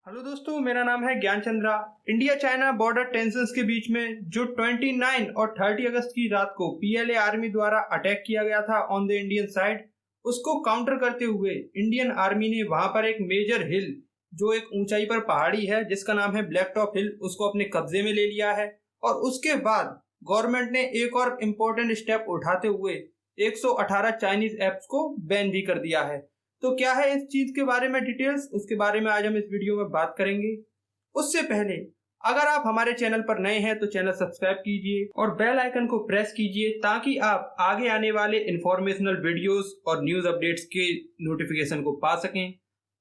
Hello दोस्तों, मेरा नाम है ज्ञान Chandra. India China border tensions के बीच में जो 29 और 30 अगस्त की रात को पीएलए आर्मी द्वारा अटैक किया गया था ऑन द इंडियन साइड, उसको काउंटर करते हुए इंडियन आर्मी ने वहां पर एक मेजर हिल, जो एक ऊंचाई पर पहाड़ी है जिसका नाम है ब्लैक टॉप हिल, उसको अपने कब्जे में ले लिया है। और उसके बाद गवर्नमेंट ने एक और इम्पोर्टेंट स्टेप उठाते हुए 118 चाइनीज एप्स को बैन भी कर दिया है। तो क्या है इस चीज के बारे में डिटेल्स, उसके बारे में आज हम इस वीडियो में बात करेंगे। उससे पहले अगर आप हमारे चैनल पर नए हैं तो चैनल सब्सक्राइब कीजिए और बेल आइकन को प्रेस कीजिए ताकि आप आगे आने वाले इंफॉर्मेशनल वीडियोस और न्यूज अपडेट्स के नोटिफिकेशन को पा सकें।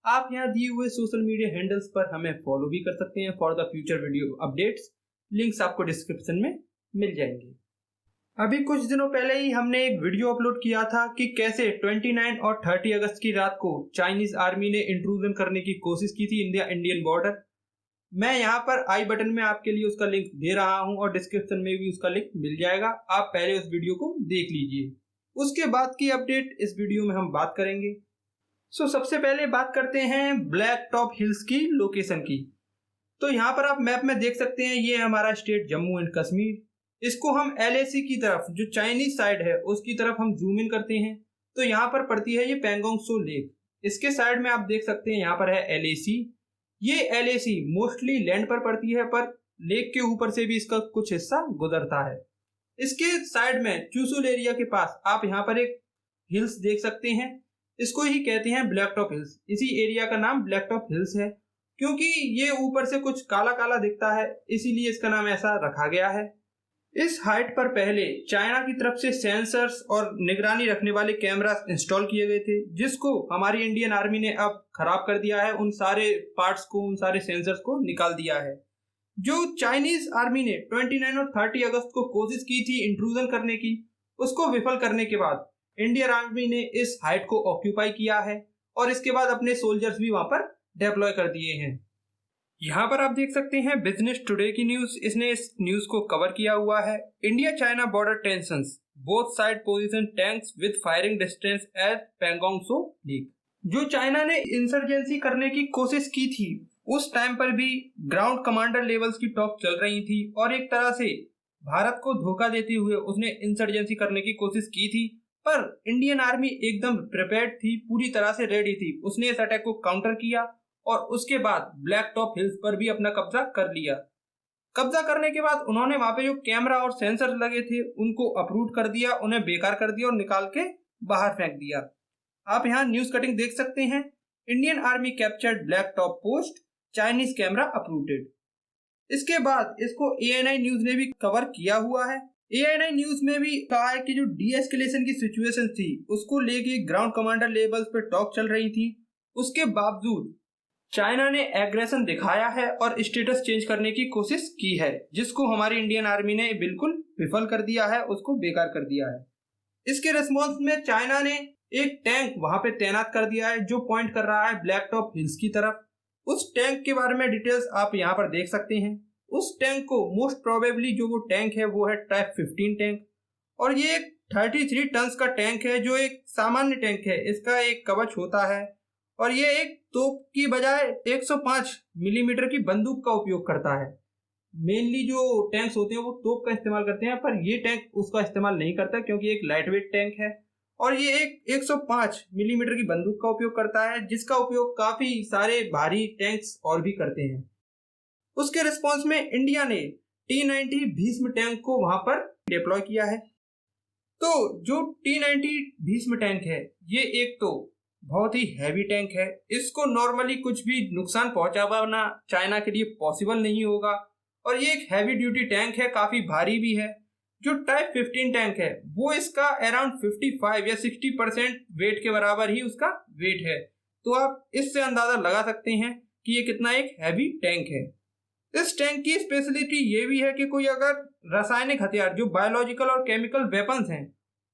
आप यहाँ दिए हुए सोशल मीडिया हैंडल्स पर हमें फॉलो भी कर सकते हैं for the future video updates. Links आपको डिस्क्रिप्शन में मिल जाएंगे। अभी कुछ दिनों पहले ही हमने एक वीडियो अपलोड किया था कि कैसे 29 और 30 अगस्त की रात को चाइनीज आर्मी ने इंट्रूजन करने की कोशिश की थी इंडियन बॉर्डर। मैं यहाँ पर आई बटन में आपके लिए उसका लिंक दे रहा हूँ और डिस्क्रिप्शन में भी उसका लिंक मिल जाएगा। आप पहले उस वीडियो को देख लीजिए, उसके बाद की अपडेट इस वीडियो में हम बात करेंगे। सबसे पहले बात करते हैं ब्लैक टॉप हिल्स की लोकेशन की। तो यहाँ पर आप मैप में देख सकते हैं, ये हमारा स्टेट जम्मू एंड कश्मीर। इसको हम LAC की तरफ, जो चाइनीज साइड है उसकी तरफ हम जूम इन करते हैं तो यहाँ पर पड़ती है ये पैंगोंग त्सो लेक। इसके साइड में आप देख सकते हैं यहाँ पर है LAC। ये LAC मोस्टली लैंड पर पड़ती है, पर लेक के ऊपर से भी इसका कुछ हिस्सा गुजरता है। इसके साइड में चूसुल एरिया के पास आप यहाँ पर एक हिल्स देख सकते हैं, इसको ही कहते हैं ब्लैक टॉप हिल्स। इसी एरिया का नाम ब्लैक टॉप हिल्स है क्योंकि ये ऊपर से कुछ काला काला दिखता है, इसीलिए इसका नाम ऐसा रखा गया है। इस हाइट पर पहले चाइना की तरफ से सेंसर्स और निगरानी रखने वाले कैमरास इंस्टॉल किए गए थे, जिसको हमारी इंडियन आर्मी ने अब खराब कर दिया है। उन सारे पार्ट्स को, उन सारे सेंसर्स को निकाल दिया है। जो चाइनीज आर्मी ने 29 और 30 अगस्त को कोशिश की थी इंट्रूजन करने की, उसको विफल करने के बाद इंडियन आर्मी ने इस हाइट को ऑक्यूपाई किया है और इसके बाद अपने सोल्जर्स भी वहां पर डिप्लॉय कर दिए हैं। यहाँ पर आप देख सकते हैं बिजनेस टुडे की न्यूज, इसने इस न्यूज को कवर किया हुआ है। India China border tensions, both side position tanks with firing distance at Pangong Tso lake. जो चाइना ने इंसर्जेंसी करने की कोशिश की थी उस टाइम पर भी ग्राउंड कमांडर लेवल्स की टॉक चल रही थी और एक तरह से भारत को धोखा देते हुए उसने इंसर्जेंसी करने की कोशिश की थी। पर इंडियन आर्मी एकदम प्रिपेयर्ड थी, पूरी तरह से रेडी थी। उसने इस अटैक को काउंटर किया और उसके बाद ब्लैक टॉप हिल्स पर भी अपना कब्जा कर लिया। कब्जा करने के बाद उन्होंने वहां पे जो कैमरा और सेंसर लगे थे उनको अपरूट कर दिया, उन्हें बेकार कर दिया और निकाल के बाहर फेंक दिया। आप यहाँ न्यूज कटिंग देख सकते हैं, Indian army captured black top post, Chinese camera uprooted. इसके बाद इसको ANI न्यूज ने भी कवर किया हुआ है। ANI न्यूज में भी कहा है कि जो डीएस्केलेशन की सिचुएशन थी उसको लेके ग्राउंड कमांडर लेवल्स पे टॉक चल रही थी, उसके बावजूद चाइना ने एग्रेशन दिखाया है और स्टेटस चेंज करने की कोशिश की है, जिसको हमारी इंडियन आर्मी ने बिल्कुल विफल कर दिया है, उसको बेकार कर दिया है। इसके रिस्पॉन्स में चाइना ने एक टैंक वहां पे तैनात कर दिया है जो पॉइंट कर रहा है ब्लैक टॉप हिल्स की तरफ। उस टैंक के बारे में डिटेल्स आप यहाँ पर देख सकते हैं। उस टैंक को मोस्ट प्रोबेबली जो वो टैंक है वो है टाइप 15 टैंक और ये एक 33 टन का टैंक है जो एक सामान्य टैंक है। इसका एक कवच होता है और ये एक तोप की बजाय 105 मिलीमीटर की बंदूक का उपयोग करता है। मेनली जो टैंक्स होते हैं वो तोप का इस्तेमाल करते हैं, पर ये टैंक उसका इस्तेमाल नहीं करता क्योंकि एक लाइट वेट टैंक है और ये एक 105 मिलीमीटर की बंदूक का उपयोग करता है, जिसका उपयोग काफी सारे भारी टैंक्स और भी करते हैं। उसके रिस्पॉन्स में इंडिया ने T90 भीष्म टैंक को वहां पर डिप्लॉय किया है। तो जो T90 भीष्म टैंक है ये एक तो बहुत ही हैवी टैंक है, इसको नॉर्मली कुछ भी नुकसान पहुंचा पाना चाइना के लिए पॉसिबल नहीं होगा और ये एक हैवी ड्यूटी टैंक है, काफी भारी भी है। जो टाइप 15 टैंक है वो इसका अराउंड 55 या 60% वेट के बराबर ही उसका वेट है। तो आप इससे अंदाजा लगा सकते हैं कि ये कितना एक हैवी टैंक है। इस टैंक की स्पेशलिटी ये भी है कि कोई अगर रासायनिक हथियार, जो बायोलॉजिकल और केमिकल वेपन्स हैं,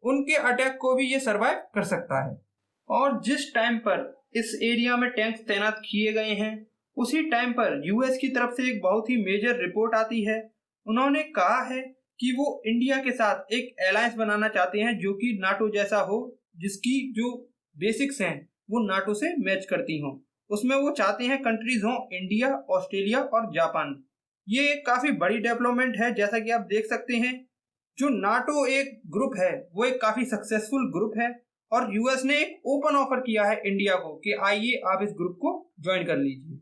उनके अटैक को भी ये सर्वाइव कर सकता है। और जिस टाइम पर इस एरिया में टैंक्स तैनात किए गए हैं उसी टाइम पर US की तरफ से एक बहुत ही मेजर रिपोर्ट आती है। उन्होंने कहा है कि वो इंडिया के साथ एक अलायंस बनाना चाहते हैं जो कि नाटो जैसा हो, जिसकी जो बेसिक्स हैं वो नाटो से मैच करती हों। उसमें वो चाहते हैं कंट्रीज हों इंडिया, ऑस्ट्रेलिया और जापान। ये एक काफी बड़ी डेवलपमेंट है। जैसा कि आप देख सकते हैं, जो नाटो एक ग्रुप है वो एक काफी सक्सेसफुल ग्रुप है और यूएस ने एक ओपन ऑफर किया है इंडिया को कि आइए आप इस ग्रुप को ज्वाइन कर लीजिए।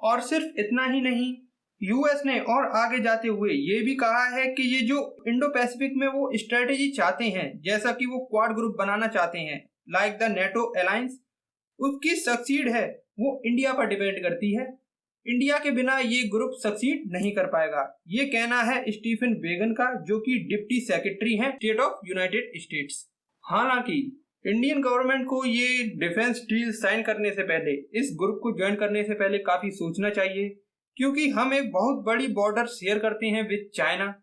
और सिर्फ इतना ही नहीं, यूएस ने और आगे जाते हुए ये भी कहा है कि ये जो इंडो पैसिफिक में वो स्ट्रेटेजी चाहते हैं, जैसा कि वो क्वाड ग्रुप बनाना चाहते हैं लाइक द नेटो अलायंस, उसकी सक्सीड है वो इंडिया पर डिपेंड करती है। इंडिया के बिना ये ग्रुप सक्सीड नहीं कर पाएगा। ये कहना है स्टीफन वेगन का, जो कि डिप्टी सेक्रेटरी हैं स्टेट ऑफ यूनाइटेड स्टेट्स। हालांकि इंडियन गवर्नमेंट को ये डिफेंस डील साइन करने से पहले, इस ग्रुप को ज्वाइन करने से पहले काफी सोचना चाहिए, क्योंकि हम एक बहुत बड़ी बॉर्डर शेयर करते हैं विद चाइना।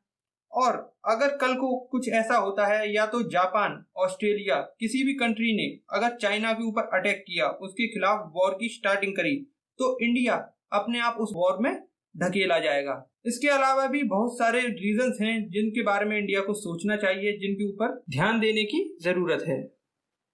और अगर कल को कुछ ऐसा होता है, या तो जापान, ऑस्ट्रेलिया, किसी भी कंट्री ने अगर चाइना के ऊपर अटैक किया, उसके खिलाफ वॉर की स्टार्टिंग करी, तो इंडिया अपने आप उस वॉर में ढकेला जाएगा। इसके अलावा भी बहुत सारे रीजंस हैं जिनके बारे में इंडिया को सोचना चाहिए, जिनके ऊपर ध्यान देने की जरूरत है।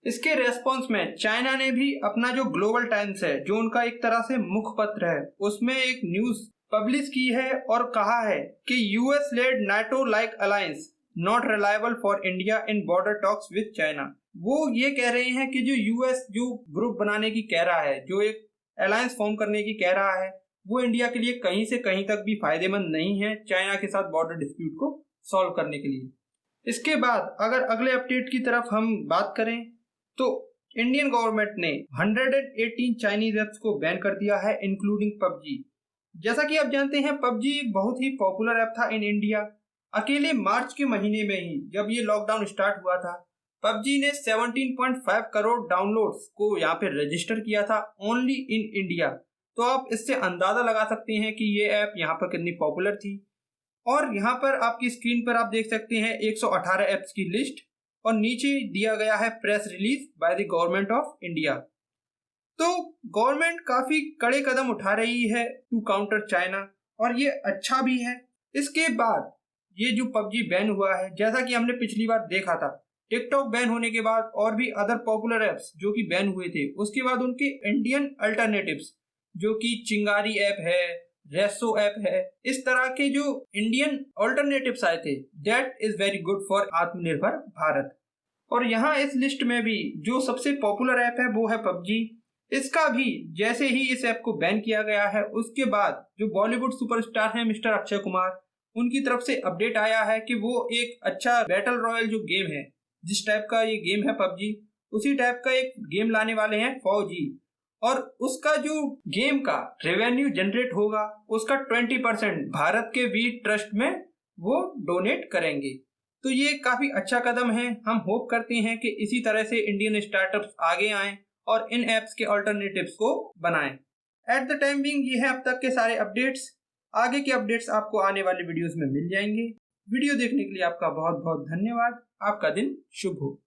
इसके रेस्पॉन्स में चाइना ने भी अपना जो ग्लोबल टाइम्स है, जो उनका एक तरह से मुखपत्र है, उसमें एक न्यूज पब्लिश की है और कहा है कि US led NATO like alliance not reliable for India in border talks with China. वो ये कह रहे हैं कि जो यूएस जो ग्रुप बनाने की कह रहा है, जो एक अलायंस फॉर्म करने की कह रहा है, वो इंडिया के लिए कहीं से कहीं तक भी फायदेमंद नहीं है चाइना के साथ बॉर्डर डिस्प्यूट को सॉल्व करने के लिए। इसके बाद अगर अगले अपडेट की तरफ हम बात करें, तो इंडियन गवर्नमेंट ने 118 चाइनीज ऐप्स को बैन कर दिया है, इंक्लूडिंग पबजी। जैसा कि आप जानते हैं, पबजी एक बहुत ही पॉपुलर ऐप था इन इंडिया। अकेले मार्च के महीने में ही जब ये लॉकडाउन स्टार्ट हुआ था, पबजी ने 17.5 करोड़ डाउनलोड्स को यहाँ पे रजिस्टर किया था ओनली इन इंडिया। तो आप इससे अंदाजा लगा सकते हैं कि ये ऐप यहाँ पर कितनी पॉपुलर थी। और यहाँ पर आपकी स्क्रीन पर आप देख सकते हैं 118 ऐप्स की लिस्ट, और नीचे दिया गया है press release by the government of India. तो गवर्नमेंट काफी कड़े कदम उठा रही है टू काउंटर चाइना, और ये अच्छा भी है। इसके बाद ये जो पबजी बैन हुआ है, जैसा कि हमने पिछली बार देखा था, टिकटॉक बैन होने के बाद और भी अदर पॉपुलर एप्स जो कि बैन हुए थे, उसके बाद उनके इंडियन अल्टरनेटिव्स, जो कि चिंगारी ऐप है, रेसो ऐप है, इस तरह के जो इंडियन अल्टरनेटिव्स आए थे, that is very good for आत्मनिर्भर भारत। और यहाँ इस लिस्ट में भी जो सबसे पॉपुलर ऐप है वो है पबजी। इसका भी जैसे ही इस ऐप को बैन किया गया है, उसके बाद जो बॉलीवुड सुपरस्टार हैं मिस्टर अक्षय कुमार, उनकी तरफ से अपडेट आया है कि वो एक अच्छा बैटल रॉयल जो गेम है, जिस टाइप का ये गेम है पबजी, उसी टाइप का एक गेम लाने वाले हैं फौजी। और उसका जो गेम का रेवेन्यू जनरेट होगा, उसका 20% भारत के वीर ट्रस्ट में वो डोनेट करेंगे। तो ये काफी अच्छा कदम है। हम होप करते हैं कि इसी तरह से इंडियन स्टार्टअप्स आगे आएं और इन एप्स के अल्टरनेटिव्स को बनाएं। एट द टाइम बीइंग ये है अब तक के सारे अपडेट्स। आगे के अपडेट्स आपको आने वाले वीडियोस में मिल जाएंगे। वीडियो देखने के लिए आपका बहुत बहुत धन्यवाद। आपका दिन शुभ हो।